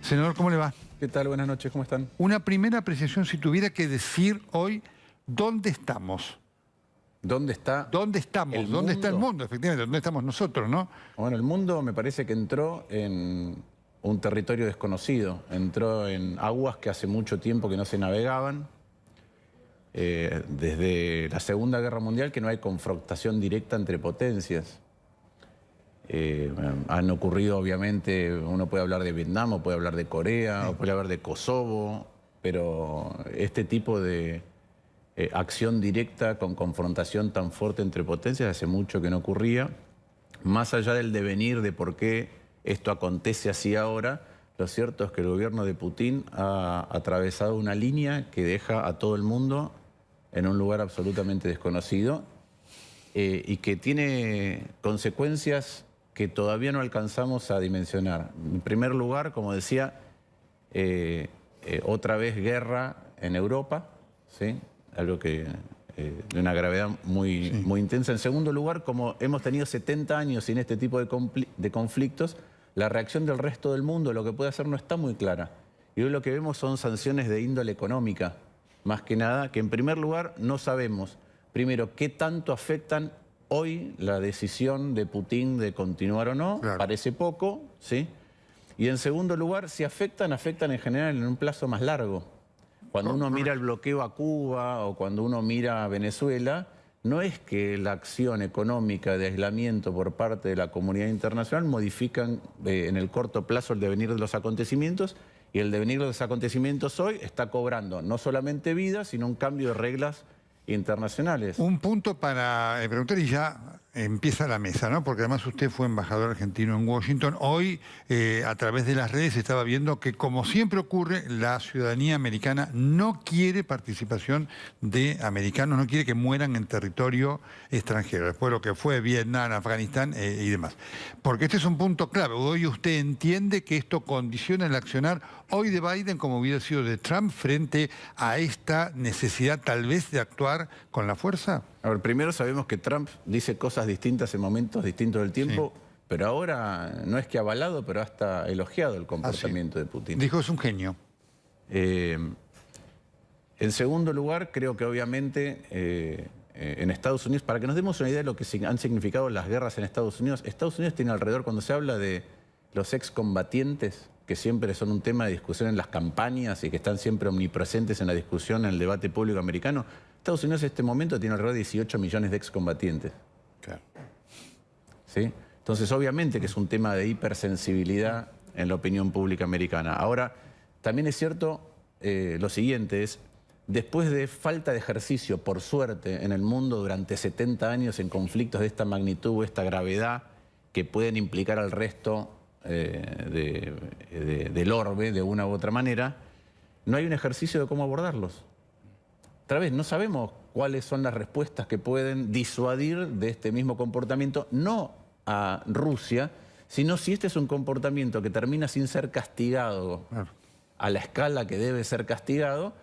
Senador, ¿cómo le va? ¿Qué tal? Buenas noches, ¿cómo están? Una primera apreciación, si tuviera que decir hoy, ¿dónde estamos? ¿Dónde está ¿Dónde estamos? el ¿Dónde está el mundo? mundo? Efectivamente, ¿dónde estamos nosotros, no? Bueno, el mundo me parece que entró en un territorio desconocido. Entró en aguas que hace mucho tiempo que no se navegaban. Desde la Segunda Guerra Mundial que no hay confrontación directa entre potencias. Han ocurrido, obviamente, uno puede hablar de Vietnam, o puede hablar de Corea, o puede hablar de Kosovo, pero este tipo de acción directa con confrontación tan fuerte entre potencias hace mucho que no ocurría. Más allá del devenir de por qué esto acontece así ahora, lo cierto es que el gobierno de Putin ha atravesado una línea que deja a todo el mundo en un lugar absolutamente desconocido y que tiene consecuencias que todavía no alcanzamos a dimensionar. En primer lugar, como decía, otra vez guerra en Europa, ¿sí? Algo que de una gravedad muy intensa. En segundo lugar, como hemos tenido 70 años sin este tipo de conflictos, la reacción del resto del mundo, lo que puede hacer, no está muy clara. Y hoy lo que vemos son sanciones de índole económica, más que nada, que en primer lugar no sabemos, primero, qué tanto afectan hoy la decisión de Putin de continuar o no, Claro. Parece poco, ¿sí? Y en segundo lugar, si afectan en general en un plazo más largo. Cuando uno mira el bloqueo a Cuba o cuando uno mira a Venezuela, no es que la acción económica de aislamiento por parte de la comunidad internacional modifican en el corto plazo el devenir de los acontecimientos, y el devenir de los acontecimientos hoy está cobrando no solamente vidas, sino un cambio de reglas internacionales. Un punto para preguntar y ya empieza la mesa, ¿no? Porque además usted fue embajador argentino en Washington. Hoy, a través de las redes, estaba viendo que, como siempre ocurre, la ciudadanía americana no quiere participación de americanos, no quiere que mueran en territorio extranjero, después de lo que fue Vietnam, Afganistán y demás. Porque este es un punto clave. Hoy usted entiende que esto condiciona el accionar hoy de Biden, como hubiera sido de Trump, frente a esta necesidad tal vez de actuar con la fuerza. A ver, primero sabemos que Trump dice cosas distintas en momentos distintos del tiempo, pero ahora no es que avalado, pero hasta elogiado el comportamiento de Putin. Dijo, es un genio. En segundo lugar, creo que obviamente en Estados Unidos, para que nos demos una idea de lo que han significado las guerras en Estados Unidos tiene alrededor, cuando se habla de los excombatientes, que siempre son un tema de discusión en las campañas y que están siempre omnipresentes en la discusión, en el debate público americano, Estados Unidos en este momento tiene alrededor de 18 millones de excombatientes. Claro. ¿Sí? Entonces, obviamente que es un tema de hipersensibilidad en la opinión pública americana. Ahora, también es cierto lo siguiente, es después de falta de ejercicio, por suerte, en el mundo durante 70 años en conflictos de esta magnitud, esta gravedad, que pueden implicar al resto del orbe de una u otra manera, no hay un ejercicio de cómo abordarlos. Otra vez, no sabemos cuáles son las respuestas que pueden disuadir de este mismo comportamiento, no a Rusia, sino si este es un comportamiento que termina sin ser castigado a la escala que debe ser castigado,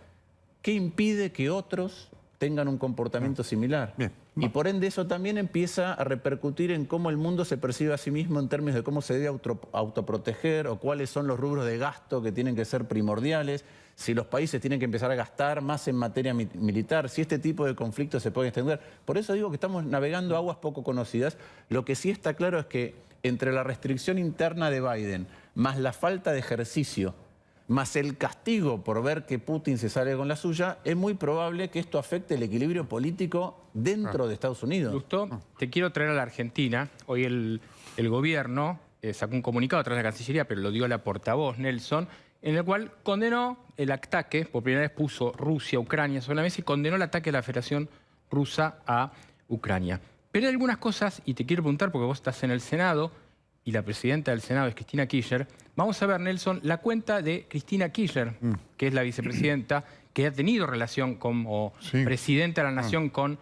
¿qué impide que otros tengan un comportamiento similar? Bien. Y por ende eso también empieza a repercutir en cómo el mundo se percibe a sí mismo en términos de cómo se debe autoproteger o cuáles son los rubros de gasto que tienen que ser primordiales, si los países tienen que empezar a gastar más en materia militar, si este tipo de conflictos se puede extender. Por eso digo que estamos navegando aguas poco conocidas. Lo que sí está claro es que entre la restricción interna de Biden más la falta de ejercicio más el castigo por ver que Putin se sale con la suya, es muy probable que esto afecte el equilibrio político dentro de Estados Unidos. Lustó, te quiero traer a la Argentina. Hoy el gobierno sacó un comunicado a través de la Cancillería, pero lo dio la portavoz, Nelson, en el cual condenó el ataque, por primera vez puso Rusia, Ucrania sobre la mesa y condenó el ataque de la Federación Rusa a Ucrania. Pero hay algunas cosas, y te quiero preguntar, porque vos estás en el Senado, y la presidenta del Senado es Cristina Kirchner. Vamos a ver, Nelson, la cuenta de Cristina Kirchner, que es la vicepresidenta, que ha tenido relación como presidenta de la Nación con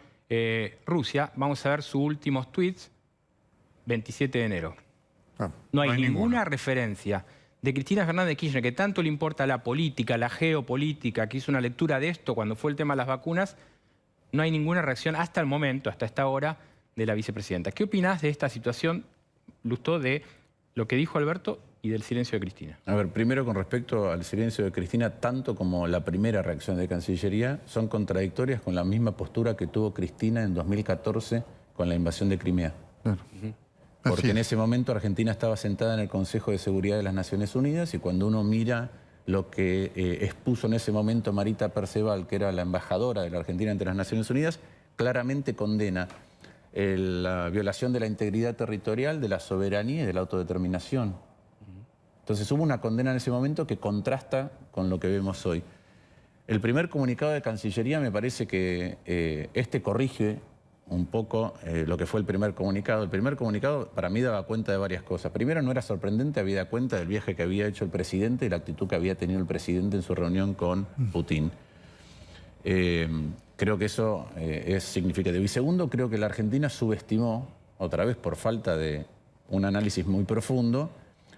Rusia. Vamos a ver sus últimos tweets, 27 de enero. No hay ninguna referencia de Cristina Fernández de Kirchner, que tanto le importa la política, la geopolítica, que hizo una lectura de esto cuando fue el tema de las vacunas. No hay ninguna reacción hasta el momento, hasta esta hora, de la vicepresidenta. ¿Qué opinás de esta situación, Lustó, de lo que dijo Alberto y del silencio de Cristina. A ver, primero con respecto al silencio de Cristina, tanto como la primera reacción de Cancillería, son contradictorias con la misma postura que tuvo Cristina en 2014 con la invasión de Crimea. Claro. Porque Así en es. ese momento Argentina estaba sentada en el Consejo de Seguridad de las Naciones Unidas y cuando uno mira lo que expuso en ese momento Marita Perceval, que era la embajadora de la Argentina ante las Naciones Unidas, claramente condena la violación de la integridad territorial, de la soberanía y de la autodeterminación. Entonces hubo una condena en ese momento que contrasta con lo que vemos hoy. El primer comunicado de Cancillería me parece que corrige un poco lo que fue el primer comunicado. El primer comunicado para mí daba cuenta de varias cosas. Primero, no era sorprendente, había dado cuenta del viaje que había hecho el presidente y la actitud que había tenido el presidente en su reunión con Putin. Creo que eso es significativo. Y segundo, creo que la Argentina subestimó, otra vez por falta de un análisis muy profundo,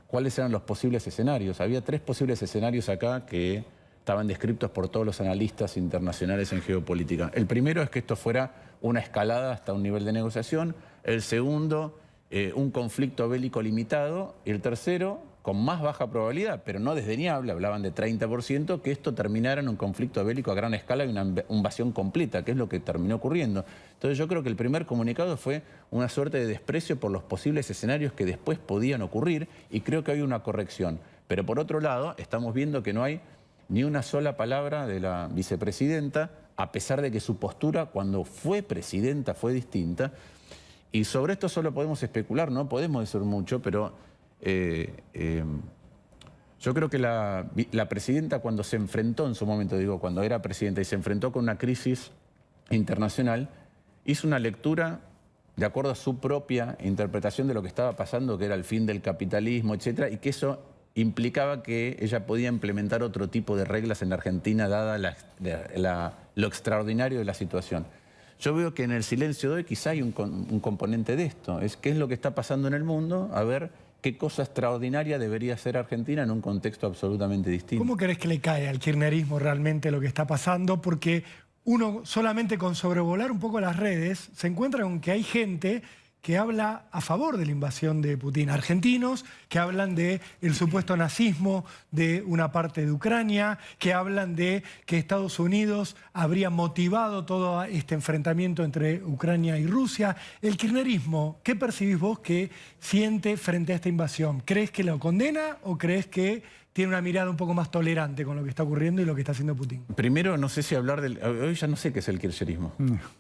cuáles eran los posibles escenarios. Había 3 posibles escenarios acá que estaban descritos por todos los analistas internacionales en geopolítica. El primero es que esto fuera una escalada hasta un nivel de negociación. El segundo, un conflicto bélico limitado. Y el tercero, con más baja probabilidad, pero no desdeñable, hablaban de 30%, que esto terminara en un conflicto bélico a gran escala y una invasión completa, que es lo que terminó ocurriendo. Entonces yo creo que el primer comunicado fue una suerte de desprecio por los posibles escenarios que después podían ocurrir y creo que hay una corrección. Pero por otro lado, estamos viendo que no hay ni una sola palabra de la vicepresidenta, a pesar de que su postura cuando fue presidenta fue distinta. Y sobre esto solo podemos especular, no podemos decir mucho, pero yo creo que la presidenta cuando se enfrentó en su momento, digo, cuando era presidenta y se enfrentó con una crisis internacional, hizo una lectura de acuerdo a su propia interpretación de lo que estaba pasando, que era el fin del capitalismo, etcétera, y que eso implicaba que ella podía implementar otro tipo de reglas en Argentina, dada lo extraordinario de la situación. Yo veo que en el silencio de hoy quizá hay un componente de esto, es qué es lo que está pasando en el mundo, a ver qué cosa extraordinaria debería ser Argentina en un contexto absolutamente distinto. ¿Cómo crees que le cae al kirchnerismo realmente lo que está pasando? Porque uno solamente con sobrevolar un poco las redes se encuentra con que hay gente que habla a favor de la invasión de Putin. Argentinos que hablan del supuesto nazismo de una parte de Ucrania, que hablan de que Estados Unidos habría motivado todo este enfrentamiento entre Ucrania y Rusia. El kirchnerismo, ¿qué percibís vos que siente frente a esta invasión? ¿Crees que lo condena o crees que tiene una mirada un poco más tolerante con lo que está ocurriendo y lo que está haciendo Putin? Primero, no sé si hablar del... Hoy ya no sé qué es el kirchnerismo.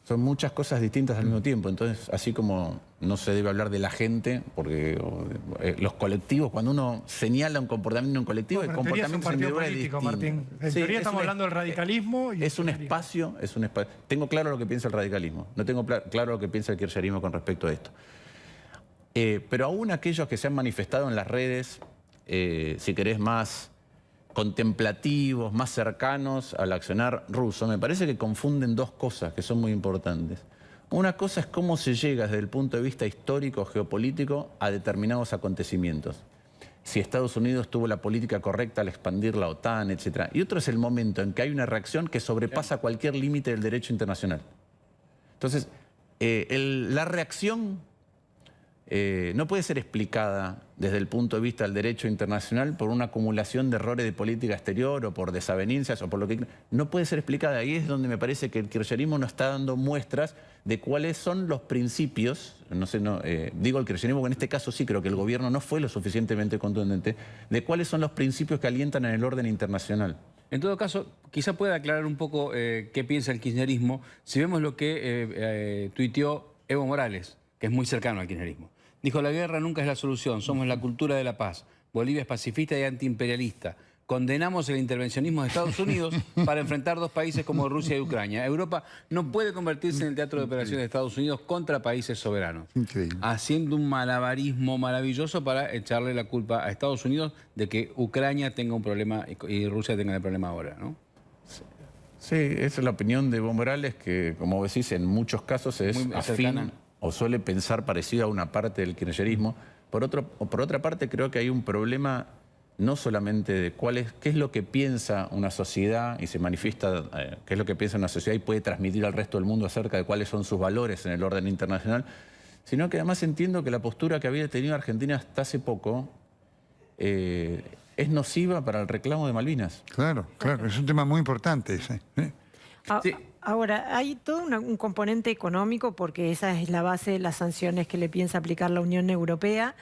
Son muchas cosas distintas al mismo tiempo. Entonces, así como no se debe hablar de la gente, porque los colectivos, cuando uno señala un comportamiento en un colectivo, No, el pero en teoría es un comportamiento partido individual es político, distinto. Martín. En teoría estamos hablando del radicalismo. Y es un espacio. Tengo claro lo que piensa el radicalismo. No tengo claro lo que piensa el kirchnerismo con respecto a esto. Pero aún aquellos que se han manifestado en las redes, si querés, más contemplativos, más cercanos al accionar ruso, me parece que confunden 2 cosas que son muy importantes. Una cosa es cómo se llega desde el punto de vista histórico, geopolítico, a determinados acontecimientos. Si Estados Unidos tuvo la política correcta al expandir la OTAN, etc. Y otro es el momento en que hay una reacción que sobrepasa cualquier límite del derecho internacional. Entonces, la reacción no puede ser explicada desde el punto de vista del derecho internacional por una acumulación de errores de política exterior o por desavenencias o por lo que... No puede ser explicada. Ahí es donde me parece que el kirchnerismo no está dando muestras de cuáles son los principios, digo el kirchnerismo, porque en este caso sí creo que el gobierno no fue lo suficientemente contundente, de cuáles son los principios que alientan en el orden internacional. En todo caso, quizá pueda aclarar un poco qué piensa el kirchnerismo si vemos lo que tuiteó Evo Morales, que es muy cercano al kirchnerismo. Dijo, la guerra nunca es la solución, somos la cultura de la paz. Bolivia es pacifista y antiimperialista. Condenamos el intervencionismo de Estados Unidos para enfrentar 2 países como Rusia y Ucrania. Europa no puede convertirse en el teatro de operaciones de Estados Unidos contra países soberanos. Increíble. Haciendo un malabarismo maravilloso para echarle la culpa a Estados Unidos de que Ucrania tenga un problema y Rusia tenga el problema ahora, ¿no? Sí, esa es la opinión de Evo Morales, que como decís, en muchos casos es Muy afín cercana. o suele pensar parecido a una parte del kirchnerismo. Por otra parte, creo que hay un problema no solamente de qué es lo que piensa una sociedad y se manifiesta, qué es lo que piensa una sociedad y puede transmitir al resto del mundo acerca de cuáles son sus valores en el orden internacional, sino que además entiendo que la postura que había tenido Argentina hasta hace poco es nociva para el reclamo de Malvinas. Claro, claro, es un tema muy importante ese. Sí. Ahora, hay todo un componente económico porque esa es la base de las sanciones que le piensa aplicar la Unión Europea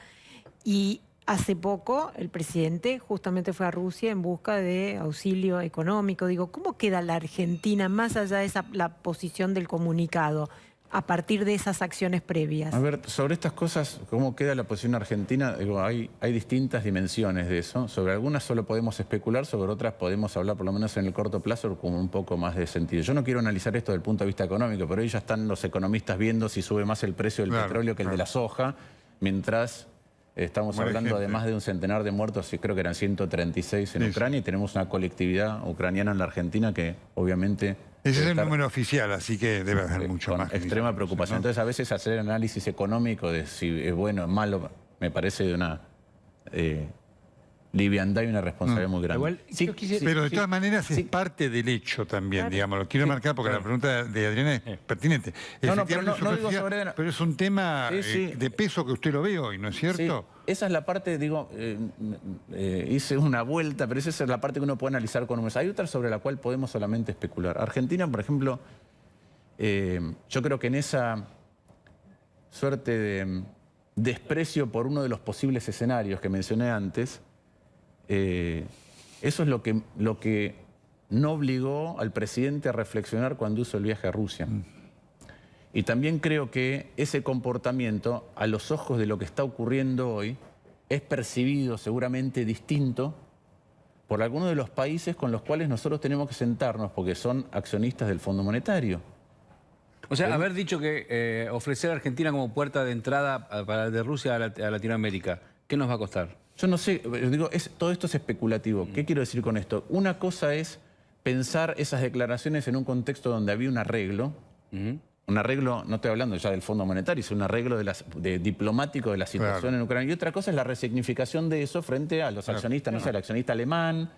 y hace poco el presidente justamente fue a Rusia en busca de auxilio económico. Digo, ¿cómo queda la Argentina más allá de la posición del comunicado a partir de esas acciones previas? A ver, sobre estas cosas, ¿cómo queda la posición argentina? Digo, hay distintas dimensiones de eso. Sobre algunas solo podemos especular, sobre otras podemos hablar, por lo menos en el corto plazo, con un poco más de sentido. Yo no quiero analizar esto desde el punto de vista económico, pero hoy ya están los economistas viendo si sube más el precio del petróleo que el de la soja, mientras estamos hablando de más de un centenar de muertos, y creo que eran 136 en Ucrania, y tenemos una colectividad ucraniana en la Argentina que obviamente... Ese es el número oficial, así que debe haber mucho con más. extrema preocupación. ¿no? Entonces, a veces hacer análisis económico de si es bueno o malo, me parece de una liviandad y una responsabilidad muy grande. Igual, Sí, yo quisiera- Pero de todas maneras es sí. parte del hecho también, Claro. digamos. Lo quiero marcar porque la pregunta de Adriana es pertinente. No, Efectivamente, pero no digo superficial, sobre- pero es un tema Sí, sí. de peso que usted lo ve hoy, ¿no es Sí, cierto? esa es la parte, digo, hice una vuelta, pero esa es la parte que uno puede analizar con números. Hay otra sobre la cual podemos solamente especular. Argentina, por ejemplo, yo creo que en esa suerte de desprecio por uno de los posibles escenarios que mencioné antes, eso es lo que no obligó al presidente a reflexionar cuando hizo el viaje a Rusia. Y también creo que ese comportamiento, a los ojos de lo que está ocurriendo hoy, es percibido seguramente distinto por algunos de los países con los cuales nosotros tenemos que sentarnos porque son accionistas del Fondo Monetario. O sea, haber dicho que ofrecer a Argentina como puerta de entrada de Rusia a Latinoamérica, ¿qué nos va a costar? Yo no sé, digo, todo esto es especulativo. ¿Qué quiero decir con esto? Una cosa es pensar esas declaraciones en un contexto donde había un arreglo. Un arreglo, no estoy hablando ya del Fondo Monetario, es un arreglo diplomático de la situación Claro. en Ucrania. Y otra cosa es la resignificación de eso frente a los accionistas, no sé, al accionista alemán,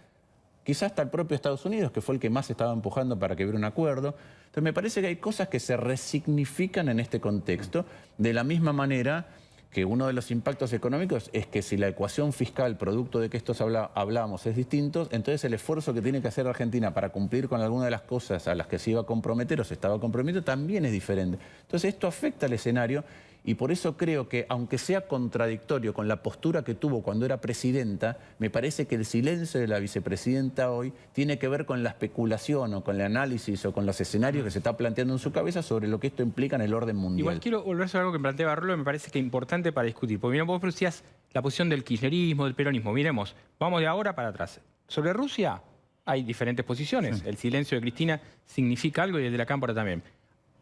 quizás hasta el propio Estados Unidos, que fue el que más estaba empujando para que hubiera un acuerdo. Entonces me parece que hay cosas que se resignifican en este contexto, de la misma manera que uno de los impactos económicos es que si la ecuación fiscal producto de que estos hablamos es distinto, entonces el esfuerzo que tiene que hacer Argentina para cumplir con alguna de las cosas a las que se iba a comprometer o se estaba comprometiendo también es diferente. Entonces esto afecta al escenario y por eso creo que, aunque sea contradictorio con la postura que tuvo cuando era presidenta, me parece que el silencio de la vicepresidenta hoy tiene que ver con la especulación o con el análisis o con los escenarios que se está planteando en su cabeza sobre lo que esto implica en el orden mundial. Igual quiero volver sobre algo que plantea Barolo, que me parece que es importante para discutir. Porque mira, vos decías la posición del kirchnerismo, del peronismo. Miremos, vamos de ahora para atrás. Sobre Rusia hay diferentes posiciones. El silencio de Cristina significa algo y el de la Cámpora también.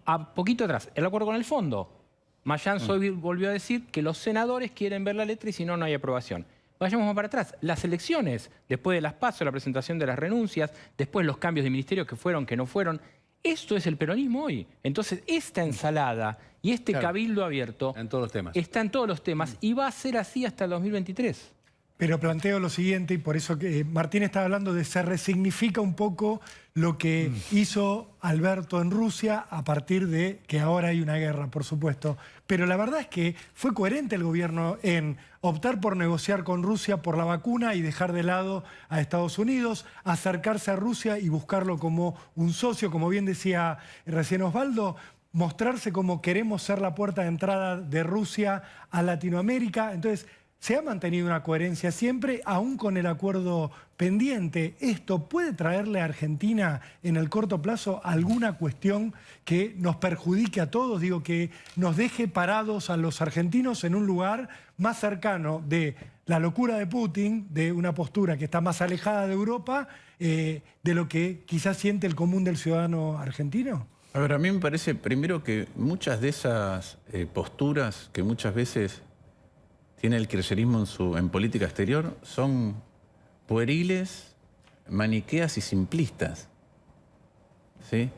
A poquito atrás, el acuerdo con el fondo. Mayán Soy volvió a decir que los senadores quieren ver la letra y si no, no hay aprobación. Vayamos más para atrás. Las elecciones, después de las PASO, la presentación de las renuncias, después los cambios de ministerio que fueron, que no fueron. Esto es el peronismo hoy. Entonces, esta ensalada y este cabildo abierto En todos los temas. está en todos los temas y va a ser así hasta el 2023. Pero planteo lo siguiente, y por eso que Martín está hablando de se resignifica un poco lo que hizo Alberto en Rusia a partir de que ahora hay una guerra, por supuesto. Pero la verdad es que fue coherente el gobierno en optar por negociar con Rusia por la vacuna y dejar de lado a Estados Unidos, acercarse a Rusia y buscarlo como un socio, como bien decía recién Osvaldo, mostrarse como queremos ser la puerta de entrada de Rusia a Latinoamérica. Entonces, se ha mantenido una coherencia siempre, aún con el acuerdo pendiente. ¿Esto puede traerle a Argentina en el corto plazo alguna cuestión que nos perjudique a todos? Digo, que nos deje parados a los argentinos en un lugar más cercano de la locura de Putin, de una postura que está más alejada de Europa, de lo que quizás siente el común del ciudadano argentino. A ver, a mí me parece primero que muchas de esas posturas que muchas veces tiene el kirchnerismo en política exterior son pueriles, maniqueas y simplistas. ¿Sí?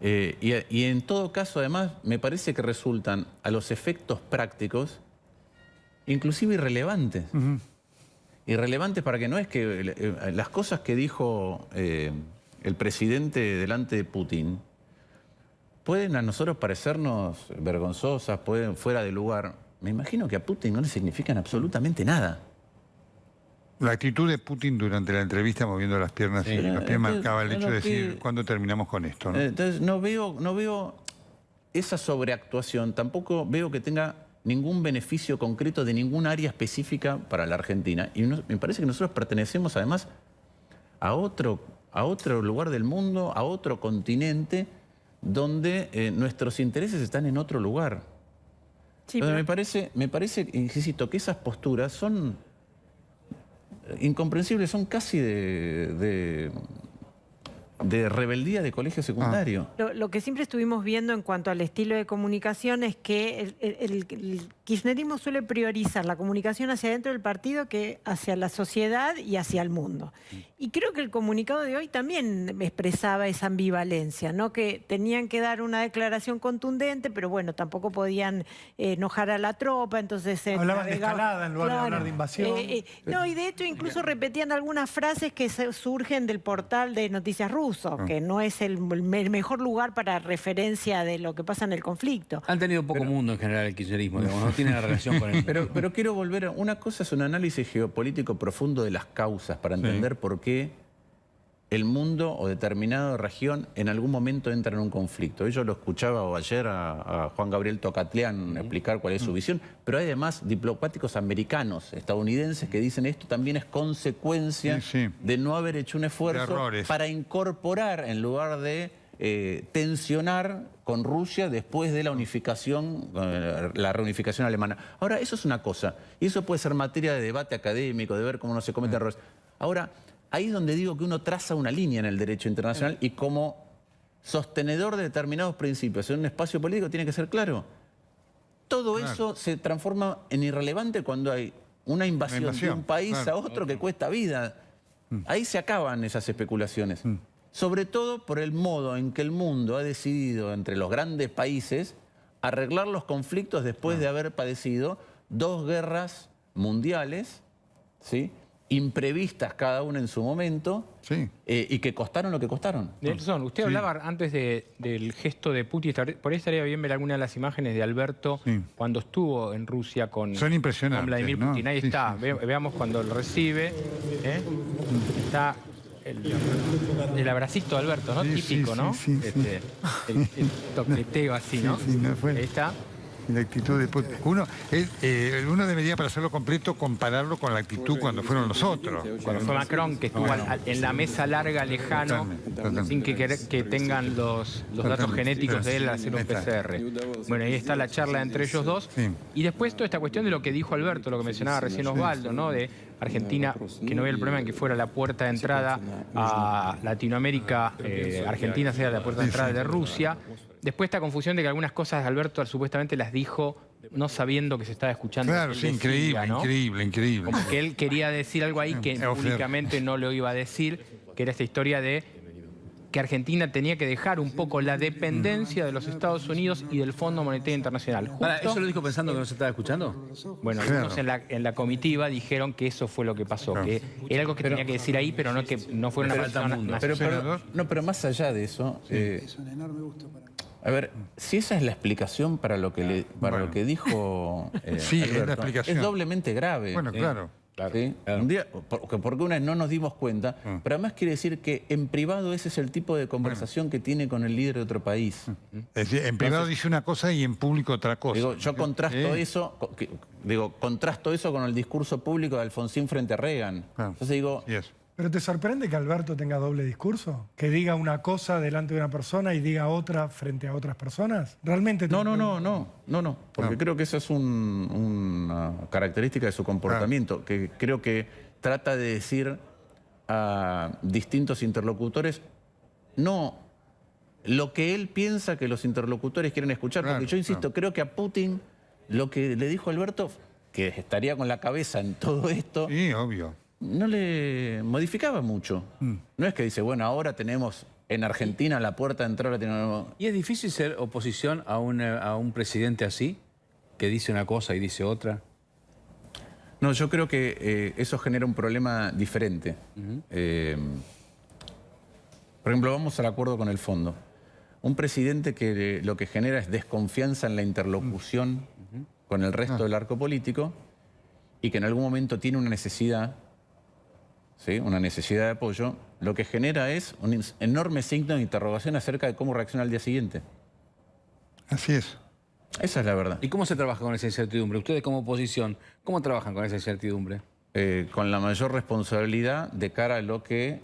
Y en todo caso, además, me parece que resultan a los efectos prácticos inclusive irrelevantes. Irrelevantes para que no es que las cosas que dijo el presidente delante de Putin pueden a nosotros parecernos vergonzosas, pueden fuera de lugar. Me imagino que a Putin no le significan absolutamente nada. La actitud de Putin durante la entrevista moviendo las piernas y los pies marcaba el hecho de decir cuándo terminamos con esto, ¿no? Entonces no veo esa sobreactuación, tampoco veo que tenga ningún beneficio concreto de ningún área específica para la Argentina. Y me parece que nosotros pertenecemos además a otro lugar del mundo, a otro continente, donde nuestros intereses están en otro lugar. Sí, Entonces, me parece, insisto, que esas posturas son incomprensibles, son casi de rebeldía de colegio secundario. Lo que siempre estuvimos viendo en cuanto al estilo de comunicación es que el kirchnerismo suele priorizar la comunicación hacia dentro del partido que hacia la sociedad y hacia el mundo. Y creo que el comunicado de hoy también expresaba esa ambivalencia, ¿no? Que tenían que dar una declaración contundente, pero bueno, tampoco podían enojar a la tropa, entonces... Hablaban de escalada en lugar de hablar de invasión. No, y de hecho incluso repetían algunas frases que surgen del portal de Noticias Ruso, que no es el mejor lugar para referencia de lo que pasa en el conflicto. Han tenido poco mundo en general el kirchnerismo, digamos, no tiene relación con el mundo. Pero quiero volver a... Una cosa es un análisis geopolítico profundo de las causas para entender por qué el mundo o determinada región en algún momento entra en un conflicto. Yo lo escuchaba ayer a Juan Gabriel Tocatlián explicar cuál es su visión, pero hay además diplomáticos americanos, estadounidenses, que dicen esto también es consecuencia de no haber hecho un esfuerzo para incorporar en lugar de tensionar con Rusia después de la unificación, la reunificación alemana. Ahora, eso es una cosa, y eso puede ser materia de debate académico, de ver cómo no se cometen errores. Ahora, ahí es donde digo que uno traza una línea en el derecho internacional y como sostenedor de determinados principios en un espacio político tiene que ser claro. Todo eso se transforma en irrelevante cuando hay una invasión de un país a otro que cuesta vida. Ahí se acaban esas especulaciones. Sobre todo por el modo en que el mundo ha decidido entre los grandes países arreglar los conflictos después de haber padecido 2 guerras mundiales, ¿sí?, imprevistas cada una en su momento, y que costaron lo que costaron. Nelson, usted hablaba antes del gesto de Putin. Por ahí estaría bien ver alguna de las imágenes de Alberto cuando estuvo en Rusia con Vladimir Putin. Ahí está, veamos cuando lo recibe. Está el abracito de Alberto, ¿no? Típico, ¿no? El toqueteo así, ¿no? Ahí está. La actitud de Putin. Uno debería, para hacerlo completo, compararlo con la actitud cuando fueron los otros. Cuando fue Macron, que estuvo en la mesa larga, lejano, sin que tengan los datos genéticos de él al hacer un PCR. Bueno, ahí está la charla entre ellos dos. Y después toda esta cuestión de lo que dijo Alberto, lo que mencionaba recién Osvaldo, ¿no? De Argentina, que no había el problema en que fuera la puerta de entrada a Latinoamérica, Argentina sea la puerta de entrada de Rusia. Después esta confusión de que algunas cosas Alberto supuestamente las dijo no sabiendo que se estaba escuchando. Claro, sí, increíble, ¿no? Increíble. Como que él quería decir algo ahí que públicamente no lo iba a decir, que era esta historia de que Argentina tenía que dejar un poco la dependencia de los Estados Unidos y del Fondo Monetario Internacional. ¿Eso lo dijo pensando que no se estaba escuchando? Bueno, algunos en la comitiva dijeron que eso fue lo que pasó, que era algo que tenía que decir ahí, pero no fue una persona. Pero más allá de eso, es un enorme gusto para mí. A ver, si esa es la explicación para lo que, lo que dijo sí, Alberto, es la explicación. Es doblemente grave. Bueno, claro. ¿Sí? Un día, porque una vez no nos dimos cuenta, pero además quiere decir que en privado ese es el tipo de conversación que tiene con el líder de otro país. Es decir, en privado dice una cosa y en público otra cosa. Digo, yo contrasto eso con el discurso público de Alfonsín frente a Reagan. Entonces digo... ¿Pero te sorprende que Alberto tenga doble discurso? ¿Que diga una cosa delante de una persona y diga otra frente a otras personas? ¿Realmente? No. Porque creo que esa es una característica de su comportamiento, que creo que trata de decir a distintos interlocutores, no lo que él piensa que los interlocutores quieren escuchar. Porque yo insisto, creo que a Putin lo que le dijo Alberto, que estaría con la cabeza en todo esto... Sí, obvio. No le modificaba mucho. No es que dice, bueno, ahora tenemos en Argentina la puerta de entrada. ¿Y es difícil ser oposición a un presidente así, que dice una cosa y dice otra? No, yo creo que eso genera un problema diferente. Por ejemplo, vamos al acuerdo con el fondo. Un presidente que lo que genera es desconfianza en la interlocución con el resto del arco político y que en algún momento tiene una necesidad ¿sí? Una necesidad de apoyo, lo que genera es un enorme signo de interrogación acerca de cómo reacciona al día siguiente. Así es. Esa es la verdad. ¿Y cómo se trabaja con esa incertidumbre? Ustedes como oposición, ¿cómo trabajan con esa incertidumbre? Con la mayor responsabilidad de cara a lo que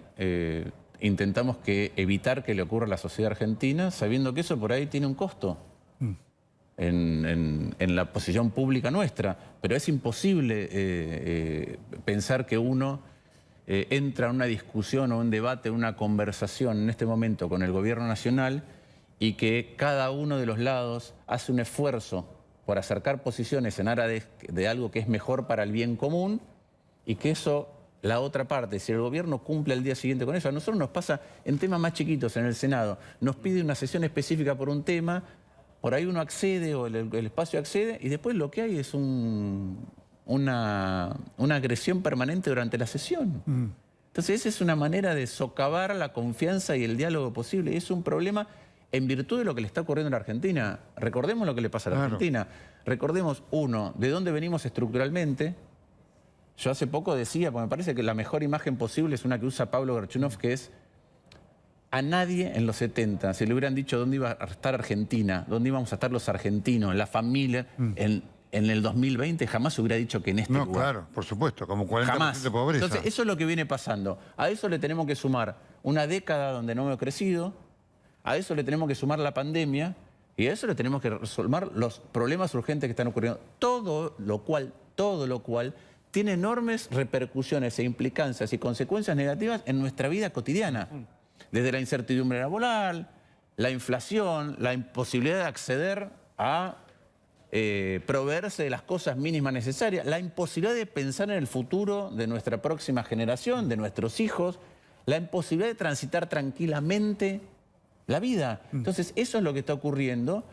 intentamos evitar que le ocurra a la sociedad argentina, sabiendo que eso por ahí tiene un costo en la posición pública nuestra. Pero es imposible pensar que uno entra en una discusión o un debate, una conversación en este momento con el gobierno nacional y que cada uno de los lados hace un esfuerzo por acercar posiciones en aras de algo que es mejor para el bien común, y que eso, la otra parte, si el gobierno cumple al día siguiente con eso, a nosotros nos pasa en temas más chiquitos en el Senado, nos pide una sesión específica por un tema, por ahí uno accede o el espacio accede, y después lo que hay es una agresión permanente durante la sesión. Entonces esa es una manera de socavar la confianza y el diálogo posible, y es un problema en virtud de lo que le está ocurriendo en la Argentina. Recordemos lo que le pasa a la Argentina. Recordemos, uno, de dónde venimos estructuralmente. Yo hace poco decía, porque me parece que la mejor imagen posible es una que usa Pablo Gerchunov, que es: a nadie en los 70, si le hubieran dicho dónde iba a estar Argentina, dónde íbamos a estar los argentinos, la familia, en el 2020, jamás hubiera dicho que en este lugar. Claro, por supuesto, como 40% Jamás. de pobreza. Entonces, eso es lo que viene pasando. A eso le tenemos que sumar una década donde no hemos crecido, a eso le tenemos que sumar la pandemia, y a eso le tenemos que resolver los problemas urgentes que están ocurriendo. Todo lo cual tiene enormes repercusiones e implicancias y consecuencias negativas en nuestra vida cotidiana. Desde la incertidumbre laboral, la inflación, la imposibilidad de acceder a proveerse de las cosas mínimas necesarias, la imposibilidad de pensar en el futuro de nuestra próxima generación, de nuestros hijos, la imposibilidad de transitar tranquilamente la vida. Entonces, eso es lo que está ocurriendo,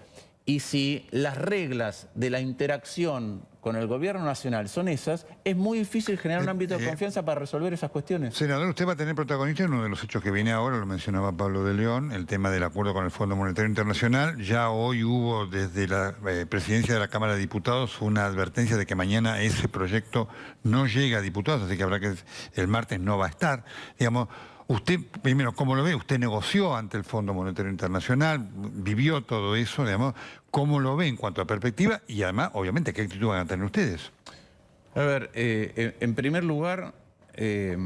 y si las reglas de la interacción con el gobierno nacional son esas, es muy difícil generar un ámbito de confianza para resolver esas cuestiones. Senador, usted va a tener protagonista en uno de los hechos que viene ahora, lo mencionaba Pablo de León, el tema del acuerdo con el Fondo Monetario Internacional. Ya hoy hubo desde la presidencia de la Cámara de Diputados una advertencia de que mañana ese proyecto no llega a diputados, así que habrá que el martes no va a estar. Digamos, usted, primero, ¿cómo lo ve? Usted negoció ante el Fondo Monetario Internacional, vivió todo eso, digamos. ¿Cómo lo ve en cuanto a perspectiva? Y además, obviamente, ¿qué actitud van a tener ustedes? A ver, en primer lugar, es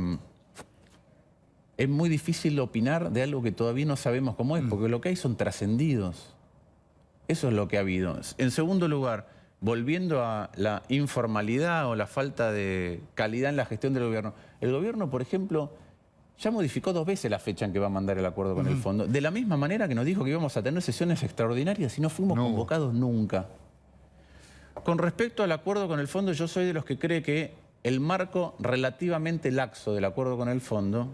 muy difícil opinar de algo que todavía no sabemos cómo es, porque lo que hay son trascendidos. Eso es lo que ha habido. En segundo lugar, volviendo a la informalidad o la falta de calidad en la gestión del gobierno, el gobierno, por ejemplo, ya modificó 2 veces la fecha en que va a mandar el acuerdo con el fondo. De la misma manera que nos dijo que íbamos a tener sesiones extraordinarias y no fuimos convocados nunca. Con respecto al acuerdo con el fondo, yo soy de los que cree que el marco relativamente laxo del acuerdo con el fondo,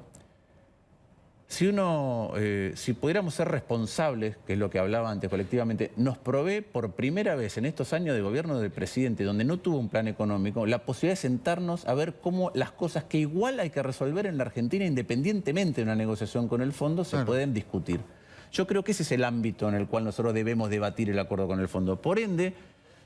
si pudiéramos ser responsables, que es lo que hablaba antes colectivamente, nos provee por primera vez en estos años de gobierno del presidente, donde no tuvo un plan económico, la posibilidad de sentarnos a ver cómo las cosas que igual hay que resolver en la Argentina, independientemente de una negociación con el fondo, se pueden discutir. Yo creo que ese es el ámbito en el cual nosotros debemos debatir el acuerdo con el fondo. Por ende,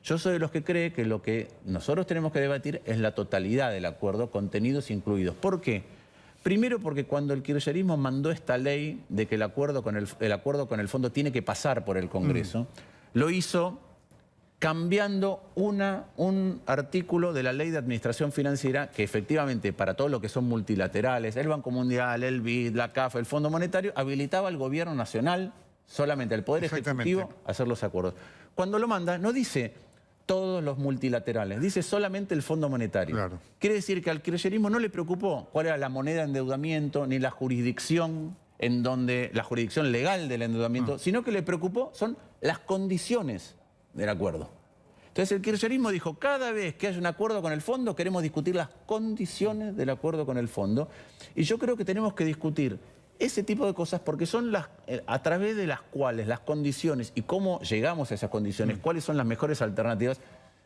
yo soy de los que cree que lo que nosotros tenemos que debatir es la totalidad del acuerdo, contenidos incluidos. ¿Por qué? Primero porque cuando el kirchnerismo mandó esta ley de que el acuerdo con el fondo tiene que pasar por el Congreso, lo hizo cambiando un artículo de la Ley de Administración Financiera que efectivamente para todo lo que son multilaterales, el Banco Mundial, el BID, la CAF, el Fondo Monetario, habilitaba al gobierno nacional, solamente al Poder Ejecutivo, a hacer los acuerdos. Cuando lo manda, no dice todos los multilaterales, dice solamente el Fondo Monetario. Claro. Quiere decir que al kirchnerismo no le preocupó cuál era la moneda de endeudamiento ni la jurisdicción la jurisdicción legal del endeudamiento, sino que le preocupó son las condiciones del acuerdo. Entonces el kirchnerismo dijo, cada vez que haya un acuerdo con el fondo queremos discutir las condiciones del acuerdo con el fondo, y yo creo que tenemos que discutir ese tipo de cosas porque son a través de las cuales las condiciones y cómo llegamos a esas condiciones, cuáles son las mejores alternativas,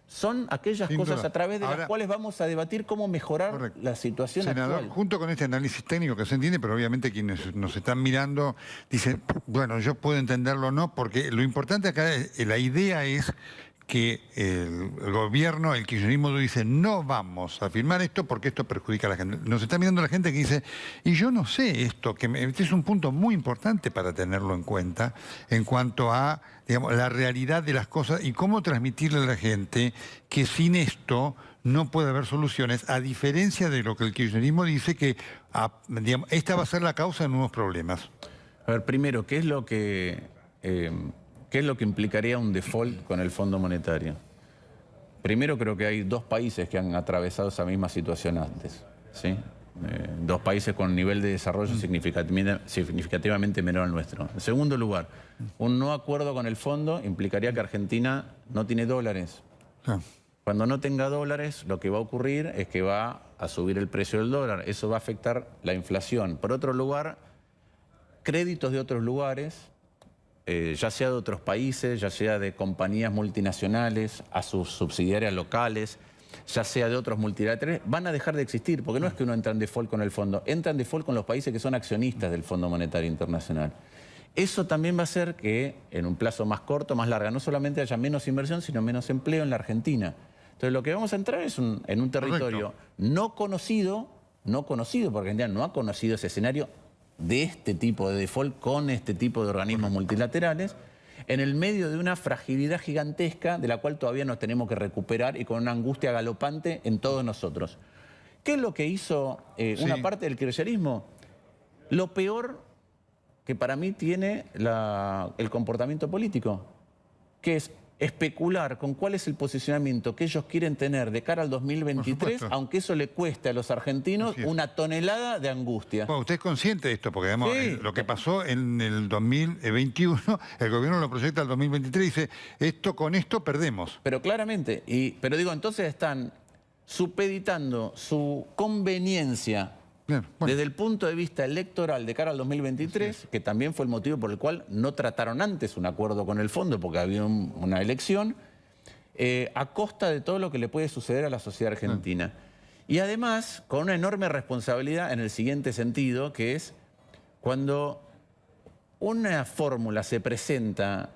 son aquellas Sin cosas duda. a través de Ahora, las cuales vamos a debatir cómo mejorar la situación Senador, actual. junto con este análisis técnico que se entiende, pero obviamente quienes nos están mirando dicen, bueno, yo puedo entenderlo o no, porque lo importante acá, la idea es que el gobierno, el kirchnerismo dice, no vamos a firmar esto porque esto perjudica a la gente. Nos está mirando la gente que dice, y yo no sé esto, este es un punto muy importante para tenerlo en cuenta en cuanto a, digamos, la realidad de las cosas y cómo transmitirle a la gente que sin esto no puede haber soluciones, a diferencia de lo que el kirchnerismo dice que, digamos, esta va a ser la causa de nuevos problemas. A ver, primero, ¿qué es lo que implicaría un default con el Fondo Monetario? Primero, creo que hay dos países que han atravesado esa misma situación antes, ¿sí? Dos países con un nivel de desarrollo significativamente menor al nuestro. En segundo lugar, un no acuerdo con el fondo implicaría que Argentina no tiene dólares. Ah. Cuando no tenga dólares, lo que va a ocurrir es que va a subir el precio del dólar. Eso va a afectar la inflación. Por otro lugar, créditos de otros lugares, ya sea de otros países, ya sea de compañías multinacionales a sus subsidiarias locales, ya sea de otros multilaterales, van a dejar de existir, porque no es que uno entra en default con el fondo, entra en default con los países que son accionistas del Fondo Monetario Internacional. Eso también va a hacer que en un plazo más corto, más largo, no solamente haya menos inversión, sino menos empleo en la Argentina. Entonces lo que vamos a entrar es en un territorio no conocido, porque Argentina no ha conocido ese escenario de este tipo de default con este tipo de organismos multilaterales, en el medio de una fragilidad gigantesca de la cual todavía nos tenemos que recuperar y con una angustia galopante en todos nosotros. ¿Qué es lo que hizo una parte del kirchnerismo? Lo peor que para mí tiene el comportamiento político, que es especular con cuál es el posicionamiento que ellos quieren tener de cara al 2023, aunque eso le cueste a los argentinos una tonelada de angustia. Bueno, usted es consciente de esto, porque además lo que pasó en el 2021, el gobierno lo proyecta al 2023 y dice, con esto perdemos. Pero claramente, pero digo, entonces están supeditando su conveniencia desde el punto de vista electoral de cara al 2023, que también fue el motivo por el cual no trataron antes un acuerdo con el fondo, porque había una elección, a costa de todo lo que le puede suceder a la sociedad argentina. Y además, con una enorme responsabilidad en el siguiente sentido, que es cuando una fórmula se presenta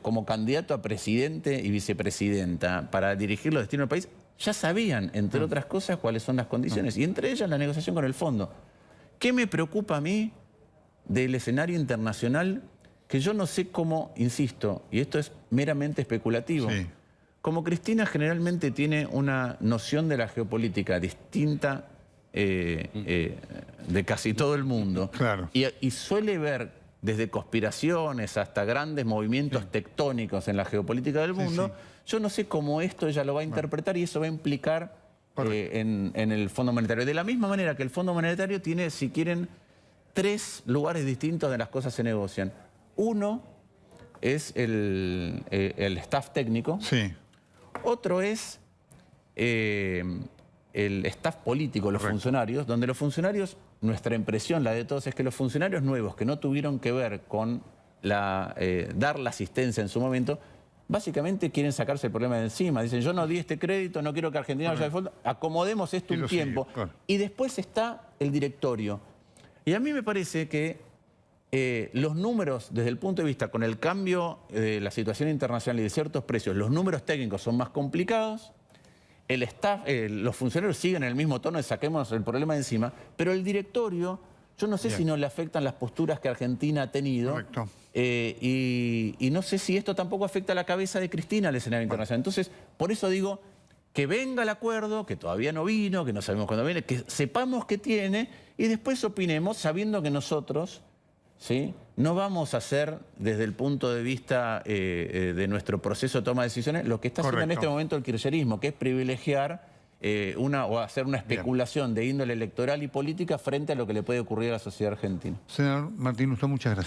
como candidato a presidente y vicepresidenta para dirigir los destinos del país, ya sabían, entre otras cosas, cuáles son las condiciones, y entre ellas la negociación con el fondo. ¿Qué me preocupa a mí del escenario internacional? Que yo no sé cómo, insisto, y esto es meramente especulativo, como Cristina generalmente tiene una noción de la geopolítica distinta de casi todo el mundo, y suele ver desde conspiraciones hasta grandes movimientos tectónicos en la geopolítica del mundo, yo no sé cómo esto ella lo va a interpretar y eso va a implicar en el Fondo Monetario. De la misma manera que el Fondo Monetario tiene, si quieren, tres lugares distintos de las cosas se negocian. Uno es el staff técnico. Otro es el staff político, los funcionarios, donde los funcionarios, nuestra impresión, la de todos, es que los funcionarios nuevos que no tuvieron que ver con dar la asistencia en su momento, básicamente quieren sacarse el problema de encima. Dicen, yo no di este crédito, no quiero que Argentina vaya al fondo, acomodemos esto un tiempo. Y después está el directorio. Y a mí me parece que los números, desde el punto de vista con el cambio de la situación internacional y de ciertos precios, los números técnicos son más complicados, el staff, los funcionarios siguen en el mismo tono de saquemos el problema de encima, pero el directorio, yo no sé si no le afectan las posturas que Argentina ha tenido. Y no sé si esto tampoco afecta a la cabeza de Cristina al escenario internacional. Entonces, por eso digo que venga el acuerdo, que todavía no vino, que no sabemos cuándo viene, que sepamos que tiene y después opinemos sabiendo que nosotros no vamos a hacer desde el punto de vista de nuestro proceso de toma de decisiones lo que está haciendo en este momento el kirchnerismo, que es privilegiar o hacer una especulación de índole electoral y política frente a lo que le puede ocurrir a la sociedad argentina. Senador Martín Lustó, muchas gracias.